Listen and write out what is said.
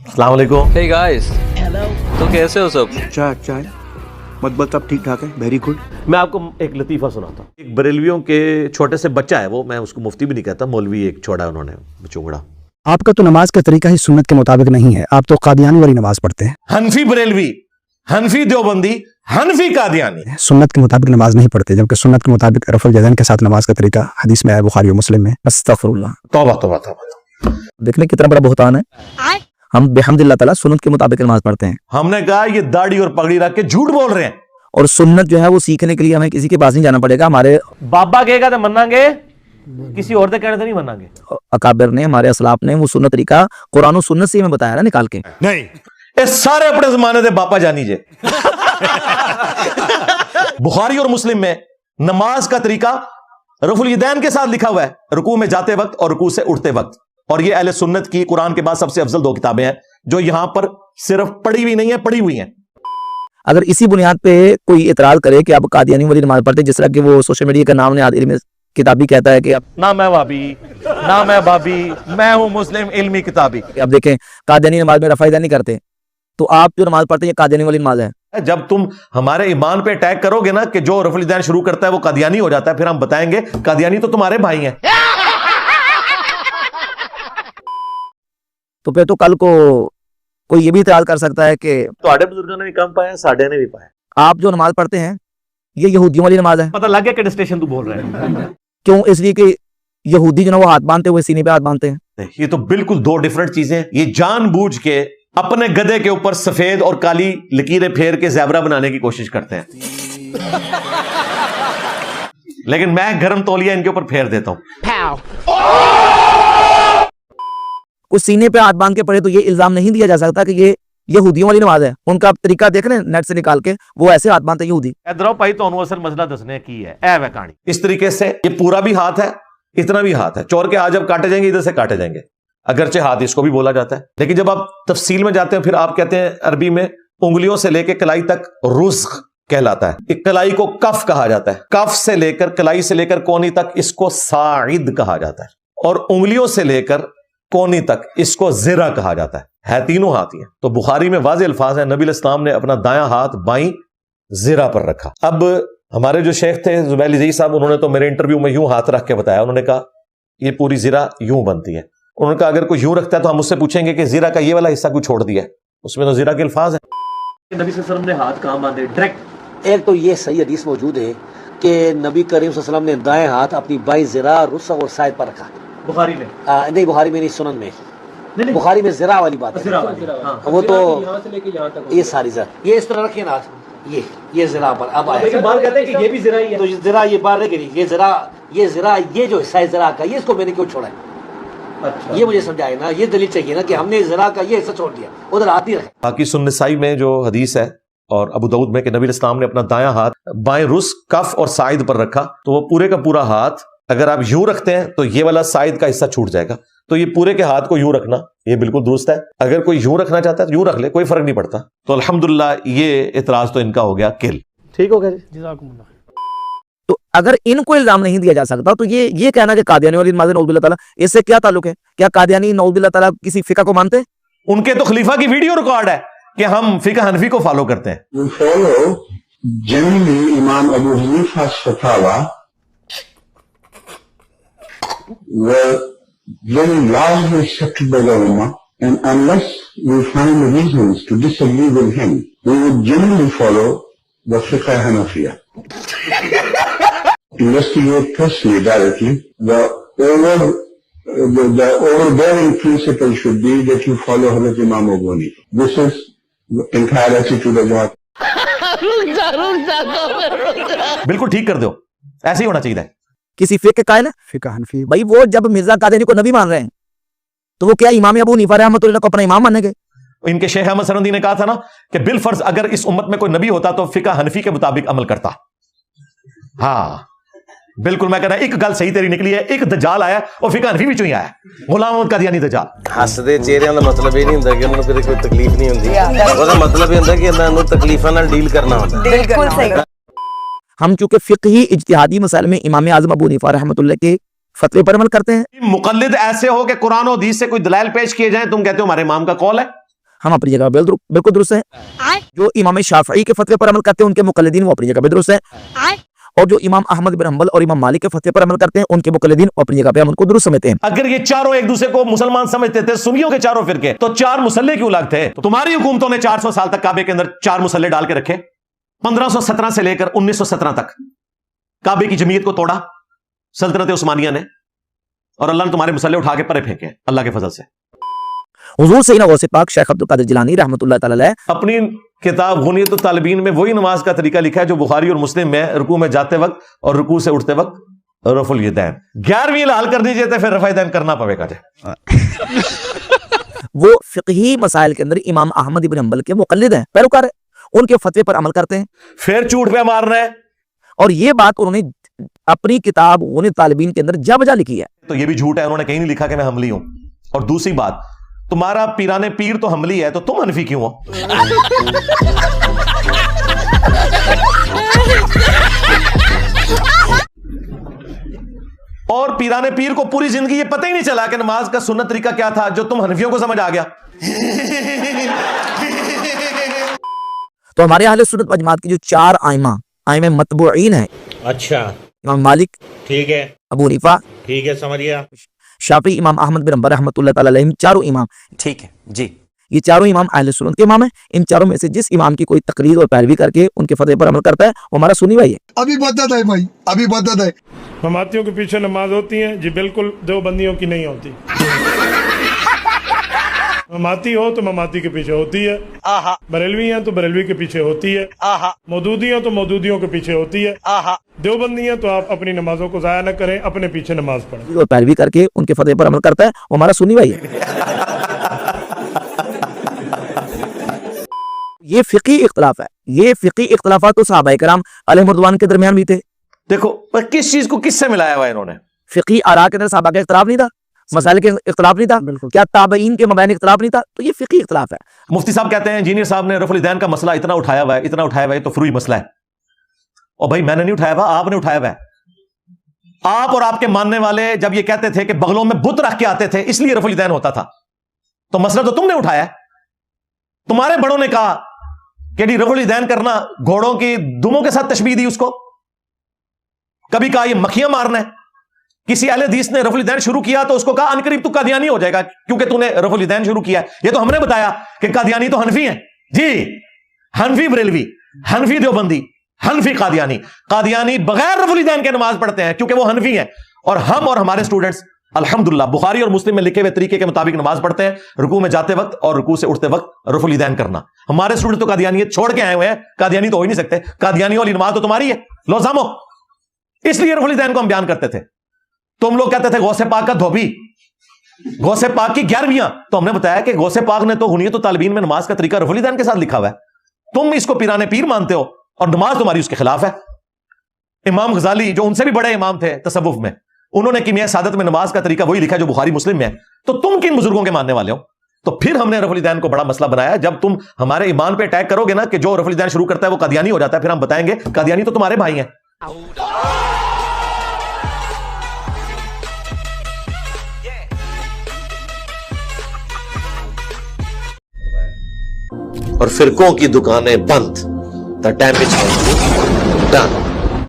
अस्सलाम वालेकुम। Hey guys, तो कैसे हो सब? चाय मतलब सब ठीक ठाक है, वेरी गुड। मैं आपको एक लतीफ़ा सुनाता हूँ। एक बरेलवियों के छोटे से बच्चा है वो, मैं उसको मुफ्ती भी नहीं कहता, मौलवी एक छोड़ा उन्होंने चुंगड़ा। आपका तो नमाज का तरीका ही सुन्नत के मुताबिक नहीं है, आप तो कादियानी वाली नमाज पढ़ते हैं। हनफी बरेलवी, हनफी देवबंदी, हनफी कादियानी। सुन्नत के मुताबिक नमाज नहीं पढ़ते, जबकि सुन्नत के मुताबिक रफल यदैन के साथ नमाज का तरीका हदीस में है, बुखारी और मुस्लिम में। अस्तगफिरुल्लाह। तौबा तौबा तौबा। देखने कितना बड़ा बहुतान है। हम बेहमदिल्लाह ताला सुन्नत के मुताबिक नमाज पढ़ते हैं, हमने कहा ये दाढ़ी और पगड़ी रख के झूठ बोल रहे हैं। और सुन्नत जो है वो सीखने के लिए हमें किसी के पास नहीं जाना पड़ेगा। हमारे बाबा कहेगा तो मनांगे, किसी और के कहने से नहीं मनांगे। अकाबिर ने, हमारे असलाफ ने वो सुन्नत तरीका कुरान और सुन्नत से हमें बताया ना निकाल के। नहीं, ये सारे अपने जमाने से बापा जानी जे। बुखारी और मुस्लिम में नमाज का तरीका रफुल यदैन के साथ लिखा हुआ है, रुकू में जाते वक्त और रुकू से उठते वक्त। और ये अहले सुन्नत की कुरान के बाद सबसे अफजल 2 किताबें हैं जो यहां पर सिर्फ पढ़ी हुई नहीं है, पढ़ी हुई हैं। अगर इसी बुनियाद पे कोई इतराज करे कि आप कादियानी वाली नमाज पढ़ते, जिस तरह कि वो सोशल मीडिया का नाम ने आदिल में किताबी कहता है कि आप ना मैं वाबी, ना मैं बाबी, मैं हूं मुस्लिम इल्मी किताबी। अब देखें कादियानी नमाज में रफाइदा नहीं करते, तो आप जो नमाज पढ़ते हैं ये कादियानी वाली नमाज है। जब तुम हमारे ईमान पे अटैक करोगे ना कि जो रफुल यदैन शुरू करता है वो कादियानी हो जाता है, फिर हम बताएंगे कादियानी तो तुम्हारे भाई हैं। तो फिर तो कल को कोई ये भी इतराज कर सकता है कि ਤੁਹਾਡੇ बुजुर्गों ने भी कम पाया, साढ़े ने भी पाया। आप जो नमाज पढ़ते हैं ये यहूदियों वाली नमाज है। पता लग गया कि स्टेशन तू बोल रहे हैं। क्यों? इसलिए कि यहूदी जो ना वो हाथ बांधते हुए सीने पे हाथ बांधते हैं। ये तो बिल्कुल 2 डिफरेंट चीजें हैं। ये जानबूझ के अपने गधे के ऊपर सफेद और काली लकीरें फेर के ज़ेबरा बनाने की कोशिश करते हैं। लेकिन मैं गरम तौलिया इनके ऊपर फेर देता हूं। कुछ सीने पे हाथ बांध के पढ़े तो ये इल्जाम नहीं दिया जा सकता कि ये यहूदियों वाली नमाज है। उनका तरीका देख रहे हैं नेट से निकाल के, वो ऐसे हाथ बांधते यहूदी। इधर भाई तो असल मसला दसने की है ऐ वह कहानी। इस तरीके से ये पूरा भी हाथ है, इतना भी हाथ है। चोर के हाथ जब काटे जाएंगे इधर से काटे जाएंगे, अगरचे हाथ इसको भी बोला जाता है। लेकिन जब आप तफसील में जाते हैं फिर आप कहते हैं अरबी में उंगलियों से लेकर कलाई तक रुज़्क़ कहलाता है। एक कलाई को कफ कहा जाता है, कफ से लेकर कलाई से लेकर कोनी तक इसको साइद कहा जाता है, और उंगलियों से लेकर कोनी तक इसको ज़िरा कहा जाता है तीनों हाथ ही हैं। तो बुखारी में वाज़े अल्फाज हैं, नबी अलैहिस्सलाम ने अपना दायां हाथ बाईं ज़िरा पर रखा। अब हमारे जो शेख थे जुबैर अज़ीज़ साहब, उन्होंने तो मेरे इंटरव्यू में यूं हाथ रख के बताया। उन्होंने कहा ये पूरी ज़िरा यूं बनती है। उन्होंने कहा अगर कोई यूं रखता है तो हम उससे पूछेंगे कि ज़िरा का ये वाला हिस्सा क्यों छोड़ दिया है, उसमें तो ज़िरा के अल्फाज हैं। नबी सल्लल्लाहु अलैहि वसल्लम ने हाथ कहां बांधे? डायरेक्ट। एक तो ये सही हदीस मौजूद है कि नबी करीम सल्लल्लाहु अलैहि वसल्लम ने दाएं हाथ अपनी बाईं ज़िरा, रुस्ग़ और साइद पर रखा। बुखारी में नहीं, बुखारी में नहीं, सुनन में। नहीं, बुखारी में ज़िरा वाली बात है। वो तो ये सारी ज़िरा, ये इस तरह रखे ना, ये ज़िरा पर अब आया। लेकिन बात कहते हैं कि ये भी ज़िरा ही है। तो ज़िरा ये बाहर रखे नहीं, ये ज़िरा ये जो हिस्सा है ज़िरा का, ये इसको मैंने क्यों छोड़ा है? अच्छा। ये मुझे समझाए ना, ये दलील चाहिए ना कि हमने ज़िरा का ये हिस्सा छोड़ दिया, उधर हाथ नहीं रखे। बाकी सुन्नसाई में जो हदीस है और अबू दाऊद में कि नबी इस्लाम ने अपना दायां हाथ बाएं रुज़्क़, कफ और साइद पर रखा, तो वो पूरे का पूरा हाथ अगर आप यूं रखते हैं तो ये वाला साइद का हिस्सा छूट जाएगा। तो ये पूरे के हाथ को यूं रखना ये बिल्कुल दुरुस्त है। अगर कोई यूं रखना चाहता है तो यूं रख ले, कोई फर्क नहीं पड़ता। तो अल्हम्दुलिल्लाह ये इतराज तो इनका हो गया किल। ठीक हो गया जी। तो अगर इनको इल्जाम नहीं दिया जा सकता तो ये कहना कि कादियानी वाली नमाज नौज़ुबिल्लाह ताला, इससे क्या ताल्लुक है? क्या कादियानी नौज़ुबिल्लाह ताला किसी फिका को मानते? उनके तो खलीफा की वीडियो रिकॉर्ड है कि हम फिका हनफी को फॉलो करते हैं। We follow generally Imam Abu Hanifa's fatwa were very largely accepted by the Ummah, and unless we find reasons to disagree with him, we would generally follow the Fiqh Hanafiya. Investigate personally, directly. The overbearing principle should be that you follow Hazrat Imam Abu Hanifa. This is the entire attitude of Jamaat. बिल्कुल ठीक कर दो, ऐसे ही होना चाहिए। किसी फिक कायल है फिका हनफी। भाई, वो जब मिर्जा कादियानी को नबी मान रहे हैं तो वो क्या इमाम अबू हनीफा रहमतुल्लाह को अपना इमाम मानेंगे? इनके शेख अहमद सरंदी ने कहा था ना कि बिल फर्ज अगर इस उम्मत में कोई नबी होता तो फिका हनफी के मुताबिक अमल करता। हाँ बिल्कुल, मैं कह रहा एक गल सही तेरी निकली है। एक दज्जाल आया और फिका हनफी भी आया, गुलाम अहमद कादियानी दज्जाल। हसदे चेहरिਆਂ ਦਾ ਮਤਲਬ ਇਹ ਨਹੀਂ ਹੁੰਦਾ ਕਿ ਉਹਨਾਂ ਨੂੰ ਕਦੇ ਕੋਈ ਤਕਲੀਫ ਨਹੀਂ ਹੁੰਦੀ, ਉਹਦਾ ਮਤਲਬ ਇਹ ਹੁੰਦਾ ਕਿ ਇਹਨਾਂ ਨੂੰ ਤਕਲੀਫਾਂ ਨਾਲ ਡੀਲ ਕਰਨਾ ਹੁੰਦਾ। बिल्कुल सही। हम चूंकि फिक्ही इज्तिहादी मसाइल में इमाम आज़म अबू हनीफा रहमतुल्लाह के फतवे पर अमल करते हैं। मुकल्लिद ऐसे हो कि कुरान और हदीस से कोई दलाइल पेश किए जाएं, तुम कहते हो हमारे इमाम का कौल है। हम अपनी जगह बिल्कुल दुरुस्त है। जो इमाम शाफई के फतवे पर अमल करते हैं उनके मुकल्लिदीन वो अपनी जगह पे दुरुस्त है, और जो इमाम अहमद बिन हंबल और इमाम मालिक के फतवे पर अमल करते हैं उनके मुकल्लिदीन वो अपनी जगह पे हम उनको दुरुस्त समझते हैं। अगर ये चारों एक दूसरे को मुसलमान समझते थे, सुन्नियों के चारों फिरके, तो चार मुसल्ले क्यों अलग थे? तो तुम्हारी हुकूमतों ने 400 साल तक काबे के अंदर चार मुसल्ले डाल के रखे। 1517 से लेकर 1917 तक काबे की जमीयत को तोड़ा सल्तनत उस्मानिया ने, और अल्लाह ने तुम्हारे मुसल्ले उठा के परे फेंके अल्लाह के फजल से। हुजूर सैयदना गौसे पाक शेख अब्दुल कादिर जिलानी रहमतुल्लाह तआला अलैह अपनी किताब गुनियत तालिबीन में वही नमाज का तरीका लिखा है जो बुखारी और मुस्लिम में रुकू में जाते वक्त और रुकू से उठते वक्त रफुल यदैन। 11वीं लाल कर दीजिए तो फिर रफा यदैन करना पड़ेगा। वो फिqही मसाइल के अंदर इमाम अहमद इब्न हंबल के मुकल्लिद हैं, पैरोकार है, उनके फतवे पर अमल करते हैं। फिर झूठ पे मारना है, और ये बात उन्होंने अपनी किताब गुनियत तालिबीन के अंदर जा बजा लिखी है। तो ये भी झूठ है, उन्होंने कहीं नहीं लिखा कि मैं हमली हूं। और दूसरी बात, तुम्हारा पीराने पीर तो हमली है तो तुम हनफी क्यों हो? और पीराने पीर को पूरी जिंदगी ये पता ही नहीं चला कि नमाज का सुन्नत तरीका क्या था, जो तुम हनफियों को समझ आ गया। तो हमारे अहले सुन्नत व जमात की जो चार आइमा मतबूईन है, अच्छा, इमाम मालिक, ठीक है, अबू हनीफा, ठीक है, समझ गया, शाफी, इमाम अहमद बिन हंबल रहमतुल्लाह तआला अलैहिम, चारों इमाम, ठीक है जी, ये चारों इमाम अहले सुन्नत के इमाम हैं। इन चारों में से जिस इमाम की कोई तकरीर और पैरवी करके उनके फतवे पर अमल करता है वो हमारा सुन्नी भाई है। अभी बदत है भाई, अभी बदत है। ममातियों के पीछे नमाज होती है जी, बिल्कुल देवबंदियों की नहीं होती। ममाती हो तो ममाती के पीछे होती है, बरेलवी हैं तो बरेलवी के पीछे होती है, मौदूदी हैं तो मौदूदियों के पीछे होती है, देवबंदी हैं तो आप अपनी नमाजों को जाया न करें, अपने पीछे नमाज पढ़ें। और पैरवी करके उनके फतवे पर अमल करता है वो हमारा सुन्नी भाई है। ये फिकी इख्तलाफ है, ये फिकी इख्तलाफात तो सहाबा किराम अलैहिम रिदवान के दरमियान भी थे। देखो पर किस चीज को किससे मिलाया हुआ इन्होंने? फिकी आरा के अंदर सहाबा का इख्तलाफ नहीं था, मसाइल के इख्तलाफ नहीं था, क्या ताबईन के मबैन इख्तलाफ नहीं था? तो ये फिकी इख्तलाफ है। मुफ्ती साहब कहते हैं इंजीनियर साहब ने रफुल यदैन का मसला इतना उठाया हुआ है, इतना उठाया हुआ है, तो फ्रूई मसला है। और भाई मैंने नहीं उठाया हुआ, आपने उठाया हुआ है। आप और आपके मानने वाले जब ये कहते थे कि बगलों में बुत रख के आते थे इसलिए रफुल यदैन होता था, तो मसला तो तुमने उठाया है। तुम्हारे बड़ों ने कहा कि रफुल यदैन करना घोड़ों की दुमों के साथ तशबीह दी उसको, कभी कहा ये मक्खियां मारना है। किसी अहले हदीस ने रफुल यदैन शुरू किया तो उसको कहा अनकरीब तू कादियानी हो जाएगा क्योंकि तूने रफुल यदैन शुरू किया है। ये तो हमने बताया कि कादियानी तो हनफी हैं जी, हनफी बरेलवी, हनफी देवबंदी, हनफी कादियानी। कादियानी बगैर रफुल यदैन के नमाज पढ़ते हैं क्योंकि वो हनफी हैं, और हम और हमारे स्टूडेंट्स अल्हम्दुलिल्लाह बुखारी और मुस्लिम में लिखे हुए तरीके के मुताबिक नमाज पढ़ते हैं, रुकू में जाते वक्त और रुकू से उठते वक्त रफुल यदैन करना। हमारे स्टूडेंट तो कादियानियत छोड़ के आए हुए हैं, कादियानी तो हो ही नहीं सकते। कादियानी वाली नमाज तो तुम्हारी है, लो जामो, इसलिए रफुल यदैन को हम बयान करते थे। तुम लोग कहते थे गौसे पाक का धोबी, गौसे पाक की 11वियां, तो हमने बताया कि गौसे पाक ने तो गुनियत तालिबीन में नमाज का तरीका रफुल यदैन के साथ लिखा हुआ है। तुम इसको पीराने पीर मानते हो और नमाज तुम्हारी उसके खिलाफ है। इमाम गजाली जो उनसे भी बड़े इमाम थे तसव्वुफ में, उन्होंने किमिया सादत में नमाज का तरीका वही लिखा जो बुखारी मुस्लिम में है। तो तुम किन बुजुर्गों के मानने वाले हो? तो फिर हमने रफुल यदैन को बड़ा मसला बनाया। जब तुम हमारे ईमान पे अटैक करोगे ना कि जो रफुल यदैन शुरू करता है वो कादियानी हो जाता है, फिर हम बताएंगे कादियानी तो तुम्हारे भाई हैं। और फिरकों की दुकानें बंद। The damage done.